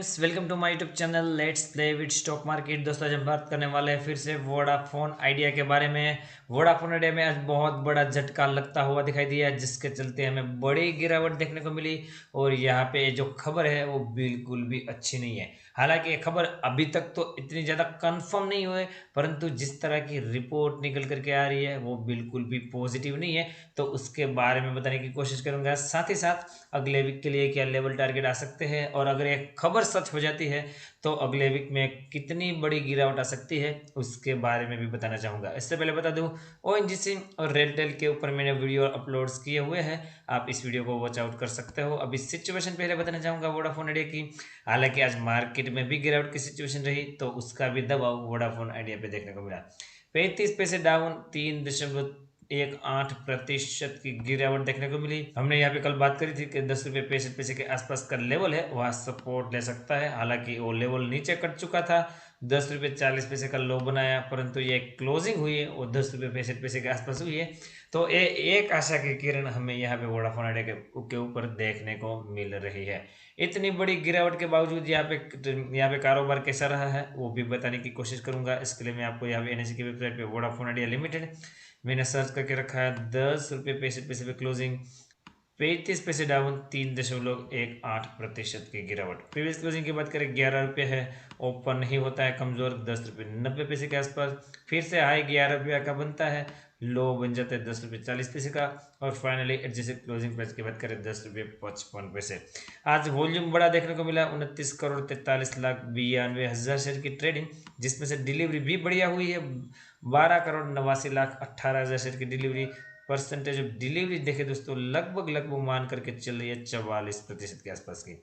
Friends, welcome to my YouTube channel let's play with stock market. दोस्तों, आज हम बात करने वाले हैं फिर से वोडाफोन आइडिया के बारे में। वोडाफोन आइडिया में आज बहुत बड़ा झटका लगता हुआ दिखाई दिया, जिसके चलते हमें बड़ी गिरावट देखने को मिली। और यहाँ पे जो खबर है वो बिल्कुल भी अच्छी नहीं है। हालांकि ये खबर अभी तक तो इतनी ज़्यादा कंफर्म नहीं हुई, परंतु जिस तरह की रिपोर्ट निकल करके आ रही है वो बिल्कुल भी पॉजिटिव नहीं है। तो उसके बारे में बताने की कोशिश करूंगा, साथ ही साथ अगले वीक के लिए क्या लेवल टारगेट आ सकते हैं, और अगर एक खबर सच हो जाती है तो अगले वीक में कितनी बड़ी गिरावट आ सकती है उसके बारे में भी बताना चाहूँगा। इससे पहले बता दूं, ओएनजीसी और रेलटेल के ऊपर मैंने वीडियो अपलोड्स किए हुए हैं, आप इस वीडियो को वॉच आउट कर सकते हो। अभी सिचुएशन पहले बताना चाहूँगा वोडाफोन आइडिया की। हालांकि आज मार्केट में भी गिरावट की सिचुएशन रही, तो उसका भी दबाव वोडाफोन आइडिया पे देखने को मिला। 35 पैसे डाउन, 3.18% की गिरावट देखने को मिली। हमने यहाँ पे कल बात करी थी कि 10 रुपये 65 पैसे के आसपास का लेवल है, वहाँ सपोर्ट ले सकता है। हालांकि वो लेवल नीचे कट चुका था, 10 रुपये 40 पैसे का लो बनाया, परंतु ये क्लोजिंग हुई है वो 10 रुपये 65 पैसे के आसपास हुई है। तो ये एक आशा की किरण हमें यहाँ पे वोडाफोन आइडिया के ऊपर देखने को मिल रही है। इतनी बड़ी गिरावट के बावजूद यहाँ पे कारोबार कैसा रहा है वो भी बताने की कोशिश करूंगा। इसके लिए मैं आपको यहाँ पे एनएससी की वेबसाइट पे वोडाफोन आइडिया लिमिटेड मैंने सर्च करके रखा है। 10 रुपये 65 पैसे पे क्लोजिंग, 35 पैसे डाउन, 3.18% की गिरावट। प्रीवियस क्लोजिंग की बात करें 11 रुपये है, ओपन नहीं होता है, कमजोर 10 रुपये 90 पैसे के आसपास। फिर से हाई 11 रुपया का बनता है, लो बन जाता है 10 रुपये 40 पैसे का, और फाइनली एडजस्टेड क्लोजिंग प्राइस की बात करें 10 रुपये 55 पैसे। आज वॉल्यूम बड़ा देखने को मिला, 29 करोड़ 43 लाख 92 हजार शेयर की ट्रेडिंग, जिसमें से डिलीवरी भी बढ़िया हुई है। 12 करोड़ 89 लाख 18 हजार शेयर की डिलीवरी। परसेंटेज ऑफ डिलीवरी देखे दोस्तों, लगभग लगभग मान करके चल रही है 44% के आसपास की।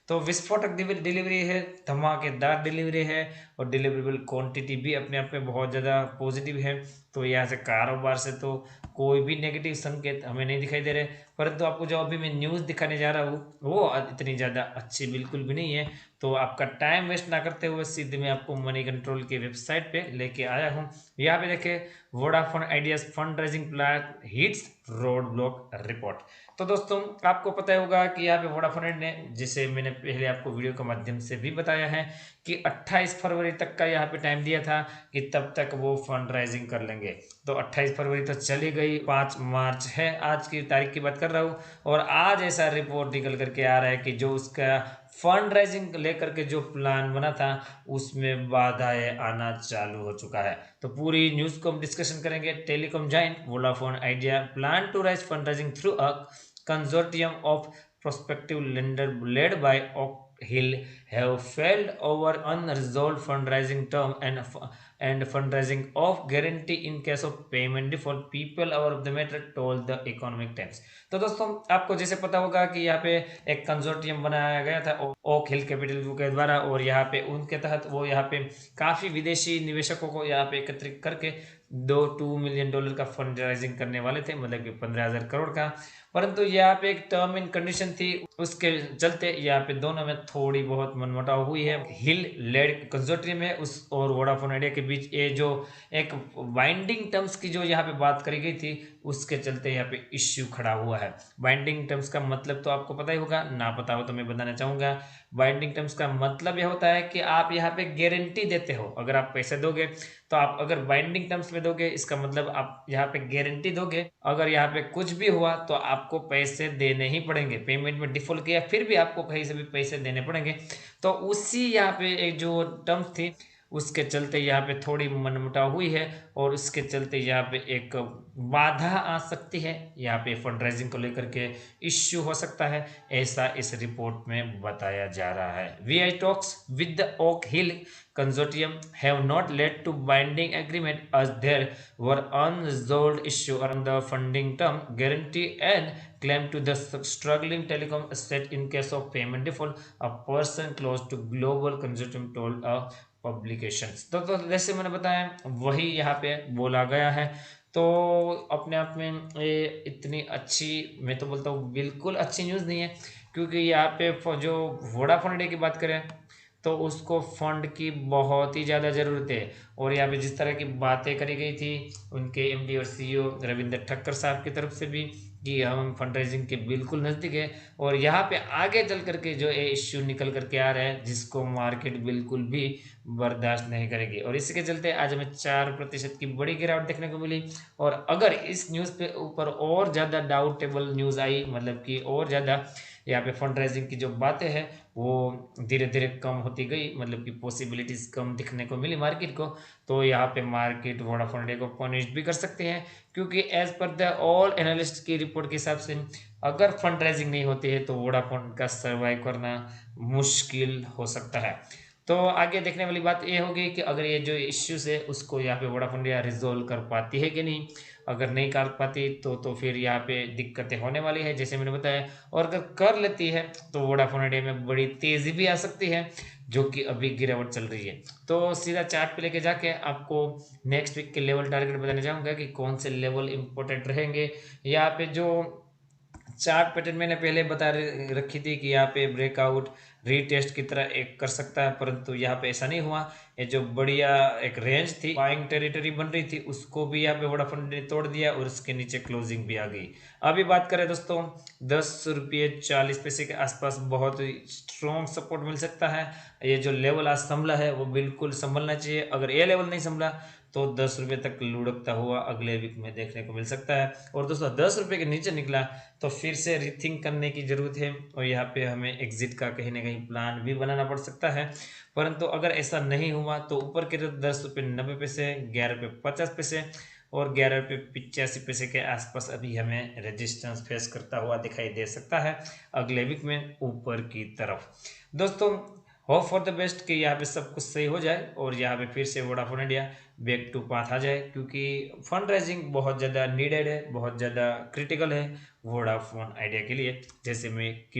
तो विस्फोटक डिलीवरी है, धमाकेदार डिलीवरी है, और डिलीवरेबल क्वांटिटी भी अपने आप में बहुत ज़्यादा पॉजिटिव है। तो यहाँ से कारोबार से तो कोई भी नेगेटिव संकेत हमें नहीं दिखाई दे रहे, परंतु आपको जो अभी मैं न्यूज़ दिखाने जा रहा हूँ वो इतनी ज़्यादा अच्छी बिल्कुल भी नहीं है। तो आपका टाइम वेस्ट ना करते हुए सीधे मैं आपको मनी कंट्रोल की वेबसाइट पे लेके आया हूँ। यहाँ पे देखें, Vodafone ideas fund raising plan hits road block report. तो दोस्तों, आपको पता होगा कि यहाँ पे वोडाफोन ने, जिसे मैंने पहले आपको वीडियो के माध्यम से भी बताया है, कि 28 फरवरी तक का यहाँ पे टाइम दिया था कि तब तक वो फंड राइजिंग कर लेंगे। तो 28 फरवरी तो चली गई, 5 मार्च है आज की तारीख की बात कर रहा हूँ, और आज ऐसा रिपोर्ट निकल करके आ रहा है कि जो उसका फंड राइजिंग लेकर के जो प्लान बना था उसमें बाधाएं आना चालू हो चुका है। तो पूरी न्यूज़ को हम डिस्कशन करेंगे। Telecom giant Vodafone Idea plan to raise fund raising through a consortium of prospective lender led by Oak Hill have failed over unresolved fundraising term and fundraising of guarantee in case of payment default. People aware of the matter told the Economic Times. तो दोस्तों, आपको जैसे पता होगा कि यहाँ पे एक कंसोर्टियम बनाया गया था ओक हिल कैपिटल के द्वारा, और यहाँ पे उनके तहत वो यहाँ पे काफ़ी विदेशी निवेशकों को यहाँ पे एकत्रित करके $2 मिलियन का फंड राइजिंग करने वाले थे, मतलब कि 15,000 करोड़ का। परंतु यहाँ पे एक टर्म एंड कंडीशन थी, उसके चलते यहाँ पे दोनों में थोड़ी बहुत मनमुटाव हुई है। हिल लेड कंसोर्टियम है उस और वोडाफोन आइडिया के बीच ये जो एक बाइंडिंग टर्म्स की जो यहाँ पे बात करी गई थी, उसके चलते यहाँ पे इश्यू खड़ा हुआ है। बाइंडिंग टर्म्स का मतलब तो आपको पता ही होगा, ना पता हो तो मैं बताना चाहूँगा। बाइंडिंग टर्म्स का मतलब यह होता है कि आप यहाँ पे गारंटी देते हो। अगर आप पैसे दोगे तो आप अगर बाइंडिंग टर्म्स में दोगे, इसका मतलब आप यहाँ पे गारंटी दोगे। अगर यहाँ पे कुछ भी हुआ तो आपको पैसे देने ही पड़ेंगे। पेमेंट में डिफॉल्ट किया फिर भी आपको कहीं से भी पैसे देने पड़ेंगे। तो उसी यहाँ पे एक जो टर्म्स थी उसके चलते यहाँ पे थोड़ी मनमुटाव हुई है, और उसके चलते यहाँ पे एक बाधा आ सकती है। यहाँ पे फंड राइजिंग को लेकर के इश्यू हो सकता है, ऐसा इस रिपोर्ट में बताया जा रहा है। Vi talks with the Oak Hill consortium have not led to binding agreement as there were unresolved issue around the funding term guarantee and claim to the struggling telecom asset in case of payment default, a person close to global consortium told a publications। तो जैसे मैंने बताया वही यहाँ पे बोला गया है। तो अपने आप में ये इतनी अच्छी, मैं तो बोलता हूँ बिल्कुल अच्छी न्यूज़ नहीं है, क्योंकि यहाँ पे जो वोडाफोन आइडिया की बात करें तो उसको फंड की बहुत ही ज़्यादा ज़रूरत है। और यहाँ पे जिस तरह की बातें करी गई थी उनके एमडी और सीईओ रविंद्र ठक्कर साहब की तरफ से भी कि हम फंड रेजिंग के बिल्कुल नज़दीक है, और यहाँ पे आगे चल करके जो ये इश्यू निकल करके आ रहा है जिसको मार्केट बिल्कुल भी बर्दाश्त नहीं करेगी, और इसी के चलते आज हमें 4% की बड़ी गिरावट देखने को मिली। और अगर इस न्यूज़ पे ऊपर और ज़्यादा डाउटेबल न्यूज़ आई, मतलब कि और ज़्यादा यहाँ पे फंड रेजिंग की जो बातें हैं वो धीरे धीरे कम होती गई, मतलब कि पॉसिबिलिटीज कम दिखने को मिली मार्केट को, तो यहाँ पे मार्केट वोडाफोन आइडिया को पनिश भी कर सकते हैं। क्योंकि as per the all analyst की रिपोर्ट के हिसाब से अगर फंड रेजिंग नहीं होती है तो वोडाफोन का सर्वाइव करना मुश्किल हो सकता है। तो आगे देखने वाली बात ये होगी कि अगर ये जो इश्यूज है उसको यहाँ पे वोडाफोन इंडिया रिजोल्व कर पाती है कि नहीं। अगर नहीं कर पाती तो फिर यहाँ पे दिक्कतें होने वाली है जैसे मैंने बताया। और अगर कर लेती है तो वोडाफोन आइडिया में बड़ी तेजी भी आ सकती है, जो कि अभी गिरावट चल रही है। तो सीधा चार्ट पे लेके जाके आपको नेक्स्ट वीक के लेवल टारगेट बताने चाहूँगा कि कौन से लेवल इंपॉर्टेंट रहेंगे। यहाँ पे जो चार्ट पैटर्न मैंने पहले बता रखी थी कि यहाँ पे ब्रेकआउट रीटेस्ट की तरह एक कर सकता है, परंतु यहाँ पे ऐसा नहीं हुआ। ये जो बढ़िया एक रेंज थी, बाइंग टेरिटरी बन रही थी, उसको भी यहाँ पे वोडाफोन ने तोड़ दिया और उसके नीचे क्लोजिंग भी आ गई। अभी बात करें दोस्तों 10 रुपये 40 पैसे के आसपास बहुत स्ट्रॉन्ग सपोर्ट मिल सकता है। ये जो लेवल आज संभला है वो बिल्कुल संभलना चाहिए। अगर ये लेवल नहीं संभला तो 10 रुपये तक लुढ़कता हुआ अगले वीक में देखने को मिल सकता है। और दोस्तों 10 रुपये के नीचे निकला तो फिर से रीथिंक करने की जरूरत है, और यहाँ पे हमें एग्जिट का कहीं ना कहीं प्लान भी बनाना पड़ सकता है। परंतु अगर ऐसा नहीं हुआ तो ऊपर की तरफ 10 रुपये 90 पैसे, 11 रुपये 50 पैसे और 11 रुपये 85 पैसे के आसपास अभी हमें रेजिस्टेंस फेस करता हुआ दिखाई दे सकता है अगले वीक में ऊपर की तरफ। दोस्तों होप फॉर द बेस्ट कि यहाँ पे सब कुछ सही हो जाए और यहाँ पे फिर से Vodafone India back to path आ जाए, क्योंकि फंड रेजिंग बहुत ज़्यादा नीडेड है, बहुत ज़्यादा क्रिटिकल है वोडाफोन आइडिया के लिए, जैसे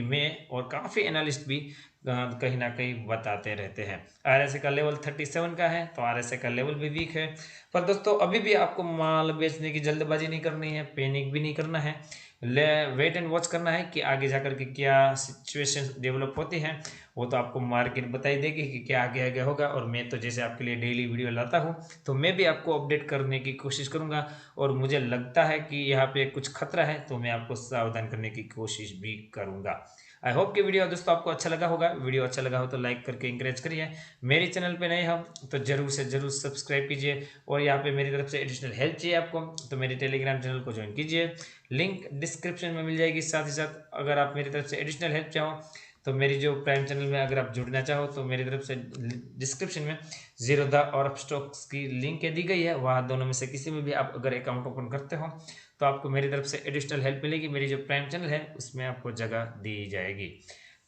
मैं और काफ़ी एनालिस्ट भी कहीं ना कहीं बताते रहते हैं। आरएसए का लेवल 37 का है, तो आरएसए का लेवल भी वीक है। पर दोस्तों अभी भी आपको माल बेचने की जल्दबाजी नहीं करनी है, पैनिक भी नहीं करना है, वेट एंड वॉच करना है कि आगे जाकर के क्या सिचुएशन डेवलप होती है। वो तो आपको मार्केट बताई देगी कि क्या आगे आगे होगा, और मैं तो जैसे आपके लिए डेली वीडियो लाता हूँ तो मैं भी आपको अपडेट करने की कोशिश करूँगा। और मुझे लगता है कि यहाँ पे कुछ खतरा है तो मैं आपको सावधान करने की कोशिश भी करूँगा। आई होप कि वीडियो दोस्तों आपको अच्छा लगा होगा। वीडियो अच्छा लगा हो तो लाइक करके इंकरेज करिए। मेरे चैनल पे नए हम तो जरूर से जरूर सब्सक्राइब कीजिए, और यहाँ पे मेरी तरफ से एडिशनल हेल्प चाहिए आपको तो मेरे टेलीग्राम चैनल को ज्वाइन कीजिए, लिंक डिस्क्रिप्शन में मिल जाएगी। साथ ही साथ अगर आप मेरी तरफ से एडिशनल हेल्प चाहो तो मेरी जो प्राइम चैनल में अगर आप जुड़ना चाहो तो मेरी तरफ से डिस्क्रिप्शन में जीरोधा और अपस्टॉक्स की लिंक दी गई है, वहाँ दोनों में से किसी में भी आप अगर अकाउंट ओपन करते हो तो आपको मेरी तरफ से एडिशनल हेल्प मिलेगी। मेरी जो प्राइम चैनल है उसमें आपको जगह दी जाएगी।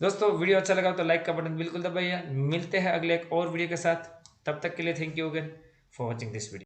दोस्तों वीडियो अच्छा लगा तो लाइक का बटन बिल्कुल दबाइए। मिलते हैं अगले एक और वीडियो के साथ, तब तक के लिए thank you again for watching this video.